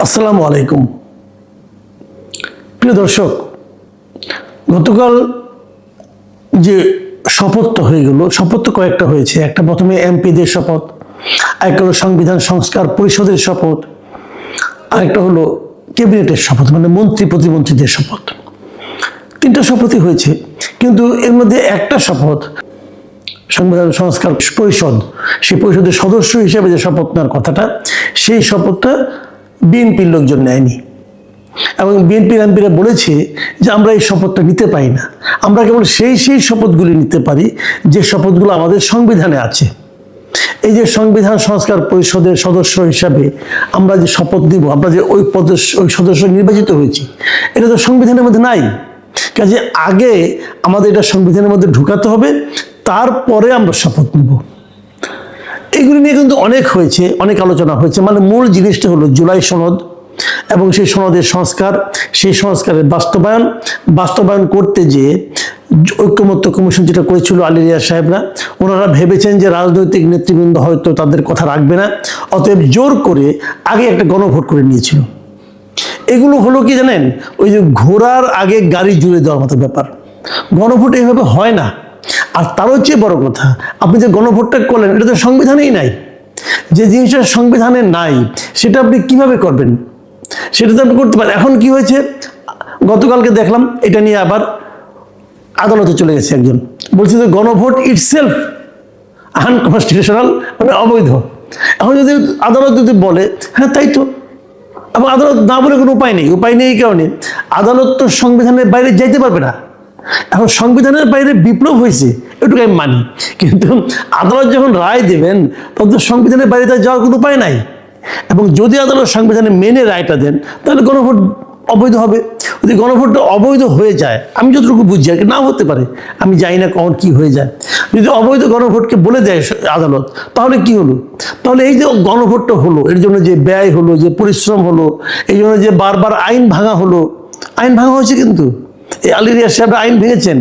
আসসালামু আলাইকুম প্রিয় দর্শক, গতকাল যে শপথটা হয়ে গেল, শপথ তো কয়েকটা হয়েছে। একটা প্রথমে এমপিদের শপথ, আরেকটা হলো সংবিধান সংস্কার পরিষদের শপথ, আরেকটা হলো ক্যাবিনেটের শপথ, মানে মন্ত্রী প্রতিমন্ত্রীদের শপথ। তিনটা শপথই হয়েছে, কিন্তু এর মধ্যে একটা শপথ সংবিধান সংস্কার পরিষদ, সেই পরিষদের সদস্য হিসেবে যে শপথ নেওয়ার কথাটা, সেই শপথটা বিএনপির লোকজন নেয়নি। এবং বিএনপির এমপিরা বলেছে যে আমরা এই শপথটা নিতে পারি না, আমরা কেবল সেই শপথগুলি নিতে পারি যে শপথগুলো আমাদের সংবিধানে আছে। এই যে সংবিধান সংস্কার পরিষদের সদস্য হিসাবে আমরা যে শপথ দিব, আমরা যে ওই সদস্য নির্বাচিত হয়েছি, এটা তো সংবিধানের মধ্যে নাই। কাজে আগে আমাদের এটা সংবিধানের মধ্যে ঢুকাতে হবে, তারপরে আমরা শপথ নিব। এগুলি নিয়ে কিন্তু অনেক হয়েছে, অনেক আলোচনা হয়েছে। মানে মূল জিনিসটা হলো জুলাই সনদ এবং সেই সনদের সংস্কার, সেই সংস্কারের বাস্তবায়ন করতে যে ঐক্যমত্য কমিশন যেটা করেছিল আলী রিয়াজ সাহেবরা, ওনারা ভেবেছেন যে রাজনৈতিক নেতৃবৃন্দ হয়তো তাদের কথা রাখবে না, অতএব জোর করে আগে একটা গণভোট করে নিয়েছিল। এগুলো হলো কি জানেন, ওই যে ঘোড়ার আগে গাড়ি জুড়ে দেওয়ার মতো ব্যাপার। গণভোট এইভাবে হয় না। আর তারও চেয়ে বড় কথা, আপনি যে গণভোটটা করলেন, এটা তো সংবিধানেই নাই। যে জিনিসটা সংবিধানে নাই সেটা আপনি কিভাবে করবেন? সেটা তো আপনি করতে পারেন। এখন কি হয়েছে, গতকালকে দেখলাম এটা নিয়ে আবার আদালতে চলে গেছে একজন, বলছে যে গণভোট ইটসেলফ আনকনস্টিটিউশনাল, মানে অবৈধ। এখন যদি আদালত যদি বলে হ্যাঁ তাই তো, এবং আদালত না বলে কোনো উপায় নেই এই কারণে আদালত তো সংবিধানের বাইরে যাইতে পারবে না। এখন সংবিধানের বাইরে বিপ্লব হয়েছে, এটুকু আমি মানি, কিন্তু আদালত যখন রায় দেবেন তখন তো সংবিধানের বাইরে যাওয়ার কোনো উপায় নাই। এবং যদি আদালত সংবিধানে মেনে রায়টা দেন, তাহলে গণভোট অবৈধ হবে। যদি গণভোটটা অবৈধ হয়ে যায়, আমি যতটুকু বুঝছি আর কি, নাও হতে পারে, আমি জানি না কখন কি হয়ে যায়। যদি অবৈধ গণভোটকে বলে দেয় আদালত, তাহলে কি হলো? তাহলে এই যে গণভোটটা হলো, এর জন্য যে ব্যয় হলো, যে পরিশ্রম হলো, এই জন্য যে বারবার আইন ভাঙা হলো, আইন ভাঙা হয়েছে। কিন্তু এই আলী রিয়াজ সাহেব আইন ভেঙেছেন,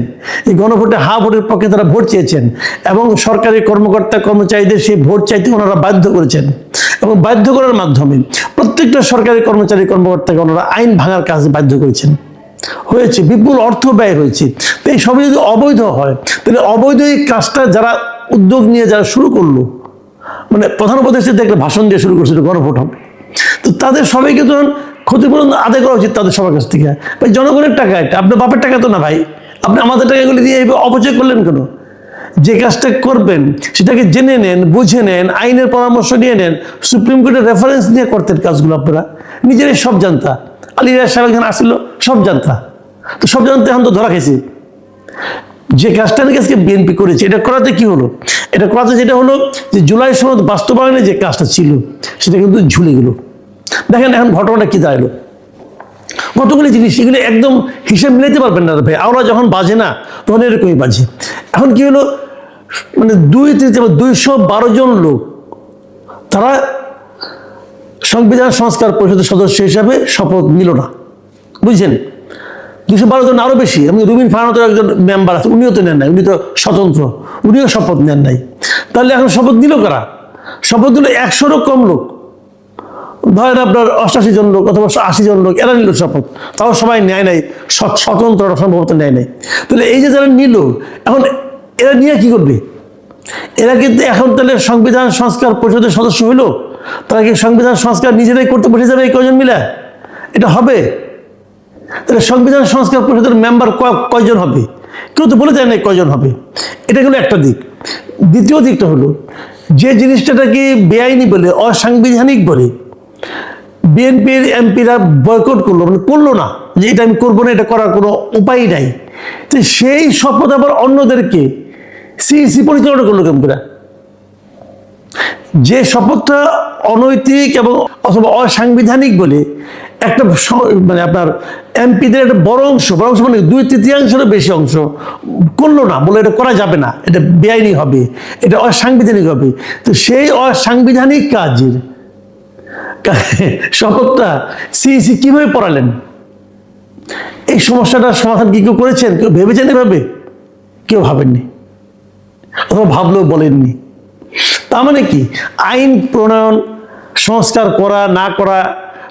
এই গণভোটে ভোটের পক্ষে তারা ভোট চেয়েছেন, এবং সরকারি কর্মকর্তা কর্মচারীদের সেই ভোট চাইতে ওনারা বাধ্য করেছেন, এবং বাধ্য করার মাধ্যমে প্রত্যেকটা সরকারি কর্মচারী কর্মকর্তাকে ওনারা আইন ভাঙার কাজে বাধ্য করেছেন। হয়েছে, বিপুল অর্থ ব্যয় হয়েছে। তো এই সবই যদি অবৈধ হয়, তাহলে অবৈধ এই কাজটা যারা উদ্যোগ নিয়ে যারা শুরু করলো, মানে প্রধান উপদেষ্টা একটা ভাষণ দিয়ে শুরু করছিল গণভোট হবে, তো তাদের সবাইকে তো ক্ষতিপূরণ আদায় করা উচিত তাদের সবার কাছ থেকে। ভাই, জনগণের টাকা, এটা আপনার বাপের টাকা তো না ভাই, আপনি আমাদের টাকাগুলি দিয়ে অপচয় করলেন কেন? যে কাজটা করবেন সেটাকে জেনে নেন, বুঝে নেন, আইনের পরামর্শ নিয়ে নেন, সুপ্রিম কোর্টের রেফারেন্স নিয়ে করতেন কাজগুলো। আপনারা নিজেরাই সব জানতা, আলী রিয়াজ সাহেব এখানে আসছিল, সব জানতা, তো সব জানতে এখন তো ধরা খেয়েছি। যে কাজটা নাকি আজকে বিএনপি করেছে, এটা করাতে কি হলো? এটা করাতে যেটা হলো যে জুলাই সনদ বাস্তবায়নে যে কাজটা ছিল সেটা কিন্তু ঝুলে গেল। দেখেন এখন ঘটনাটা কি দাঁড়ালো, কতগুলি জিনিস, এগুলো একদম হিসেব মিলাতে পারবেন না ভাই। আমরা যখন বাজে না তখন এরকমই বাজে। এখন কি হলো, মানে 212 জন লোক তারা সংবিধান সংস্কার পরিষদের সদস্য হিসাবে শপথ নিল না, বুঝছেন? 212 জন, আরো বেশি। আমি রুমিন ফারহানাতের একজন মেম্বার আছে, উনিও তো নেন নাই, উনি তো স্বতন্ত্র, উনিও শপথ নেন নাই। তাহলে এখন শপথ নিল কারা? শপথ নিল 100-রও কম লোক, ধরেন আপনার 88 জন লোক অথবা 80 জন লোক, এরা নিল শপথ। তাও সবাই নেয় নাই, স্বতন্ত্র সম্ভবত নেয় নাই। তাহলে এই যে যারা নিল, এখন এরা নিয়ে কি করবে? এরা কিন্তু এখন তাহলে সংবিধান সংস্কার পরিষদের সদস্য হইলো, তারা কি সংবিধান সংস্কার নিজেরাই করতে বসে যাবে এই কয়জন মিলে? এটা হবে? তাহলে সংবিধান সংস্কার পরিষদের মেম্বার কয়জন হবে? কেউ তো বলে যায় না কয়জন হবে। এটা হলো একটা দিক। দ্বিতীয় দিকটা হলো, যে জিনিসটাকে বেআইনি বলে, অসাংবিধানিক বলে বিএনপির এমপিরা বয়কট করলো, মানে করলো না, যে এটা আমি করবো না, এটা করার কোনো উপায় নাই। তো সেই শপথ আবার অন্যদেরকে সিইসি পরিচালনা করলো এমপিরা। যে শপথটা অনৈতিক এবং অথবা অসাংবিধানিক বলে একটা, মানে আপনার এমপিদের একটা বড় অংশ মানে 2/3 বেশি অংশ করলো না, বলে এটা করা যাবে না, এটা বেআইনি হবে, এটা অসাংবিধানিক হবে। তো সেই অসাংবিধানিক কাজের শপথটা সিইসি কিভাবে পড়ালেন? এই সমস্যাটার সমাধান কি কেউ করেছেন? কেউ ভেবেছেন এভাবে? কেউ ভাবেননি, অথবা ভাবলেও বলেননি। তার মানে কি, আইন প্রণয়ন, সংস্কার করা না করা,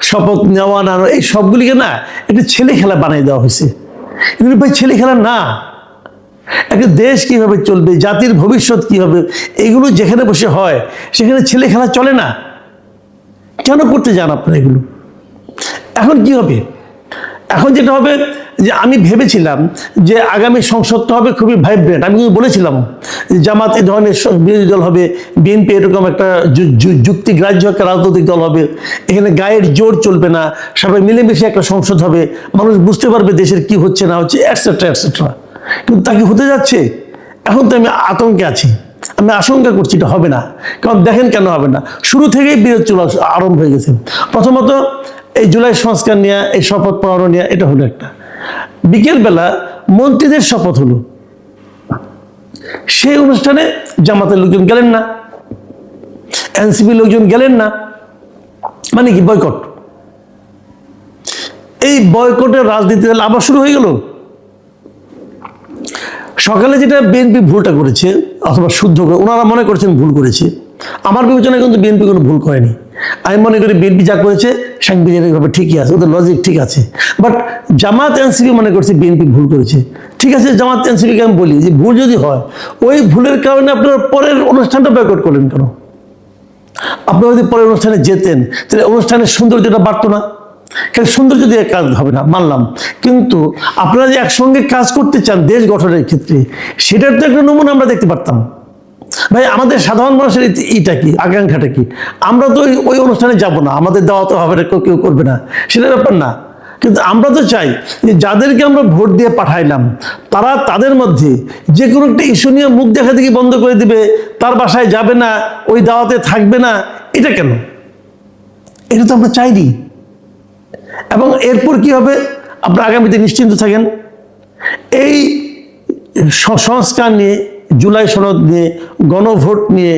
শপথ নেওয়া না এই সবগুলিকে না একটা ছেলে খেলা বানিয়ে দেওয়া হয়েছে। এগুলি ভাই ছেলে খেলা না। একটা দেশ কিভাবে চলবে, জাতির ভবিষ্যৎ কি হবে, এগুলো যেখানে বসে হয় সেখানে ছেলে খেলা চলে না। কেন করতে যান আপনারা এগুলো? এখন কি হবে? এখন যেটা হবে যে আমি ভেবেছিলাম যে আগামী সংসদটা হবে খুবই ভাইব্রেন্ট। আমি কিন্তু বলেছিলাম জামাত এই ধরনের বিরোধী দল হবে, বিএনপি এরকম একটা যুক্তিগ্রাহ্য একটা রাজনৈতিক দল হবে, এখানে গায়ের জোর চলবে না, সবাই মিলেমিশে একটা সংসদ হবে, মানুষ বুঝতে পারবে দেশের কি হচ্ছে না হচ্ছে, এটসেট্রা এটসেট্রা। কিন্তু তা কি হতে যাচ্ছে? এখন তো আমি আতঙ্কে আছি, আমি আশঙ্কা করছি এটা হবে না। কারণ দেখেন কেন হবে না, শুরু থেকেই বিরোধ চলা আরম্ভ হয়ে গেছে। প্রথমত এই জুলাই সংস্কার নিয়ে, এই শপথ পড়ানো নিয়ে, এটা হলো একটা। বিকেলবেলা মন্ত্রীদের শপথ হলো, সেই অনুষ্ঠানে জামাতের লোকজন গেলেন না, এনসিপি লোকজন গেলেন না। মানে কি বয়কট? এই বয়কটের রাজনীতি আবার শুরু হয়ে গেল। সকালে যেটা বিএনপি ভুলটা করেছে অথবা শুদ্ধ করে ওনারা মনে করছেন ভুল করেছে, আমার বিবেচনায় কিন্তু বিএনপি কোনো ভুল করেনি। আমি মনে করি বিএনপি যা করেছে সাংবিধানিকভাবে ঠিকই আছে, ওদের লজিক ঠিক আছে। বাট জামাত এনসিপি মনে করছে বিএনপি ভুল করেছে। ঠিক আছে, জামাত এনসিপিকে আমি বলি যে ভুল যদি হয়, ওই ভুলের কারণে আপনারা পরের অনুষ্ঠানটা বয়কট করলেন কেন? আপনারা যদি পরের অনুষ্ঠানে যেতেন তাহলে অনুষ্ঠানের সৌন্দর্যটা বাড়তো না? কারণ সৌন্দর্য দিয়ে কাজ হবে না, মানলাম, কিন্তু আপনারা যে একসঙ্গে কাজ করতে চান দেশ গঠনের ক্ষেত্রে, সেটার তো একটা নমুনা আমরা দেখতে পারতাম। ভাই আমাদের সাধারণ মানুষের এইটা কি, আকাঙ্ক্ষাটা কি? আমরা তো ওই অনুষ্ঠানে যাব না, আমাদের দেওয়া তো হবে না, কেউ করবে না, সেটা ব্যাপার না। কিন্তু আমরা তো চাই যে যাদেরকে আমরা ভোট দিয়ে পাঠাইলাম তারা তাদের মধ্যে যে কোনো একটা ইস্যু নিয়ে মুখ দেখা দেখি বন্ধ করে দিবে, তার বাসায় যাবে না, ওই দাওয়াতে থাকবে না, এটা কেন? এটা তো আমরা চাইনি। এবং এরপর কি হবে আপনারা আগামীতে নিশ্চিন্ত থাকেন। এই সংস্কার নিয়ে, জুলাই সনদ নিয়ে, গণভোট নিয়ে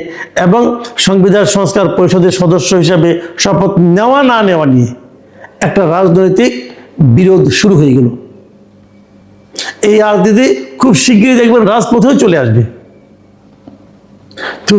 এবং সংবিধান সংস্কার পরিষদের সদস্য হিসাবে শপথ নেওয়া না নেওয়া নিয়ে একটা রাজনৈতিক বিরোধ শুরু হয়ে গেল। এই রাজনীতি খুব শীঘ্রই দেখবেন রাজপথেও চলে আসবে। তো